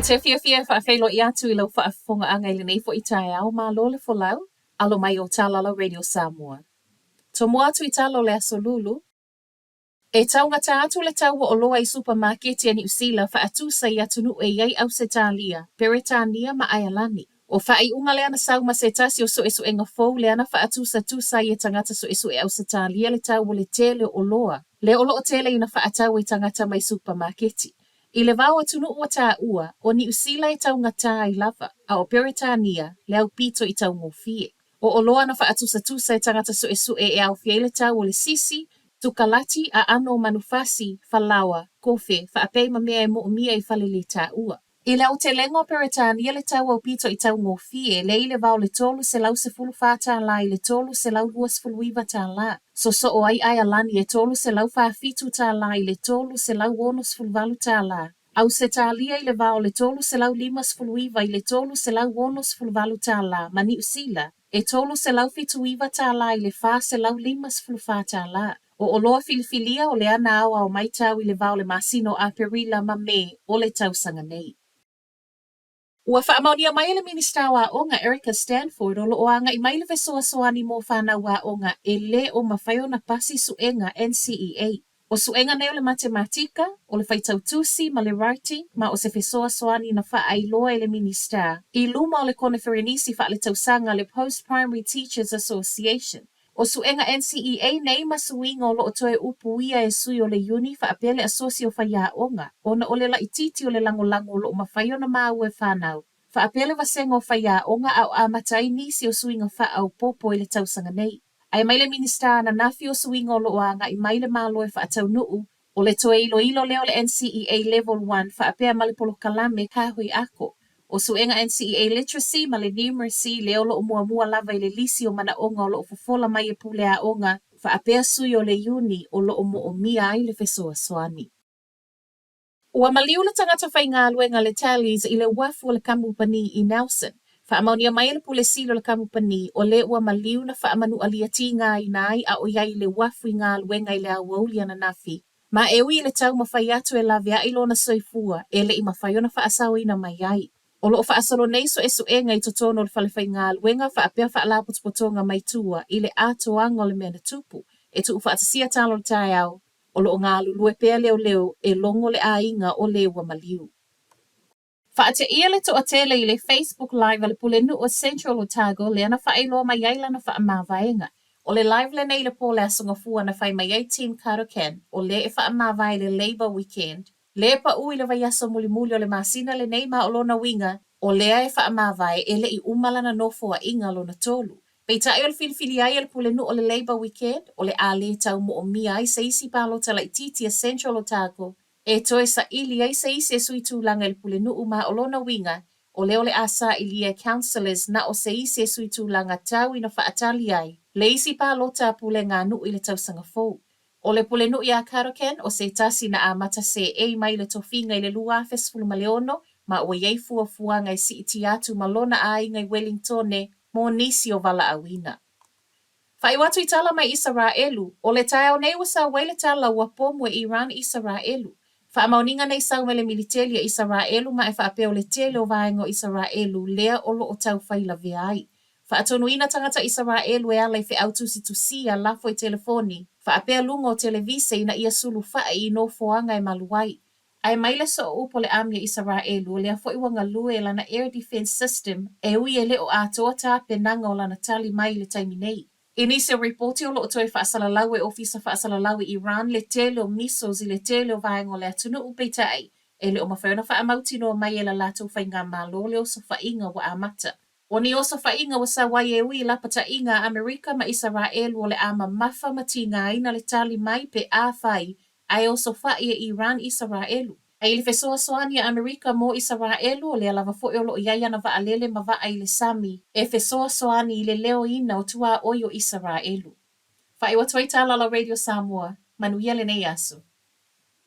te fia whaafeilo I atu I lau whaafonga anga I nei fo I tae au mā lole fo lau, alo mai o Tālala Radio Samoa. Tomo atu I talo le aso lulu. E taungata atu le tau o loa I supermarket I New Zealand whaatusa I atu nu e iai au se tālia, Peretania ma Aialani. O whaai unga le ana sau ma se tasi o so esu enga fou le ana whaatusa tusa I e tangata so esu e au se tālia le tau o le tele o loa. Le olo o tele ina whaatau I tangata mai supermarketi. I le wau atunu ua tā ua, o ni usila I tau ngata I lava, a o Peretania, le au pito I tau ngofie. O loa na whaatusa tusa I tangata so esu e au fie le tau o le sisi, tukalati a ano manufasi, falawa, kofe, whaapei ma mea e mo mia I falili tā ua. I lau te lengo Peretania le tau au pito I tau ngofie, le I le wau le tolu se lau se fulu whātā la I le tolu se lau luas fuluiva tā la. So o ai alani e tolu se lau whaafitu tā la I le tolu se lau wonos fulvalu tā la. Au se tālia I le wao le tolu se lau limas fuluiva I le tolu se lau wonos fulvalu tā la, mani usila. E tolu se lau fituiva tā la I le wha se lau limas fulfa tā la. O loa filifilia o le ana awa o mai tau I le wao le masino a perila ma me o le tausanga nei. Ua whaamaunia mai le minista wa onga Erica Stanford o loo anga I mai le vesoa soani mo whanau wa onga e le o mawhaio na pasi suenga NCEA. O suenga neo le matematika, o le whaitautusi ma le writing, ma o se vesoa soani na whaailoa e le minista. I luma o le konferenisi wha le tausanga le Post-Primary Teachers Association. O suenga NCEA nei masuinga o loo toe upuia e sui o le uni whaapele asocio whaia onga. Ona o le la ititi o le langolango o loo mawhaio na mau e whanau. Whaapele wasengo whaia onga au amatai nisi o suinga wha au popo i le tausanga nei. Ai mai le minista na nafi o suinga o loo anga I mai le malo e whaatau nuu. O le toe ilo leo le NCEA Level 1 whaapea malipolo kalame kahui ako. O suenga NCEA literacy ma le numeracy le olo o mua lava I le lisi o mana onga o loo fofola mai e pule a onga whaapea sui o le uni o loo mo o mia ai le fesoa soani. Ua maliu le tangata whai ngā luenga le tallies I le wafu o le kamupani I Nelson. Whaamaunia mai le pule silo le kamupani o le ua maliu na whaamanu aliati ngā I nai a o iai le wafu I ngā luenga I le awaulia na nafi. Ma ewi le tau mawhai atu e lavia I lona soifua e le I mawhai ona whaasau ina mai ai. O loo whaasalo nei so esu e ngai totono le whalewhai ngā luenga whaapea whaalaputupotonga mai tua I le ato ango le mena tupu. E tu whaatasia talo le tai au. O loo ngā lulue pea leo e longo le ainga o le ua maliu. Whaate ia le toa tele I le Facebook Live a le pulenu o Central Otago le ana whaeloa mai aila na whaamāwaenga. O le live le nei le pole asonga fua na whai mai 18 Karoken o le e whaamāwae le Labour Weekend. Le pa ui le vaiaso muli o le masina le nei ma o lona winga o lea e whaamāwae e le I umalana nofo a inga lona tolu. Pei tae o le filifili ai le pulenu o le Labour Weekend o le a le tau mo o mia ai se isi palo tala I titi a Central Otago. E toe sa ili ai se isi e sui tūlanga le pulenu ma o lona winga o le asa ili e councillors na o se isi e sui tūlanga tau ina whaatali ai. Le isi palo ta pule ngā nui le tausanga fou. O le pulenu I a Karoken o se tasi na amata se e mai le tofinga I le lua fesfulu maleono ma o iei fua ngai si iti atu malona ai ngai Wellingtone mo nisi o vala awina. Whai watu I tala mai Israelu, o le tae o nei wasa waile tala wapo mo Iran Israelu. Wha mauninga nei sau mele militeli a Israelu ma e whaapeo le tele o vaengo Israelu lea olo o tau whaila viai. Wha atonuina tangata Israelu e ala I whi autusi tusi a lafo I telefoni. Whaapea lungo o televise ina ia sulu wha I no foanga e maluai. Ai maile so upo le amia Israelu o lea fo wanga lue lana air defense system e ui e leo atoa ta penanga o lana tali mai le taimi nei. Inise reporti o loo toe whaasalalau e ofisa whaasalalau I Iran le tele o missiles I le tele o vaengo le atunu upeitai e le o mawhaiona whaamauti no mai e la lato whainga malo le oso whainga wa amata. O ni oso whainga wa sa wai e ui lapata inga Amerika ma Israelu o le ama mafa matinga ina le tali mai pe a whai ai oso whai e Iran Israelu. Ai le fesoa soani a Amerika mo Israelu o le alava fo e o loo iaia na vaalele ma va ai le sami e fesoa soani I le leo ina o tua oio Israelu. Whai watoi Tālala Radio Samoa, manuia le nei asu.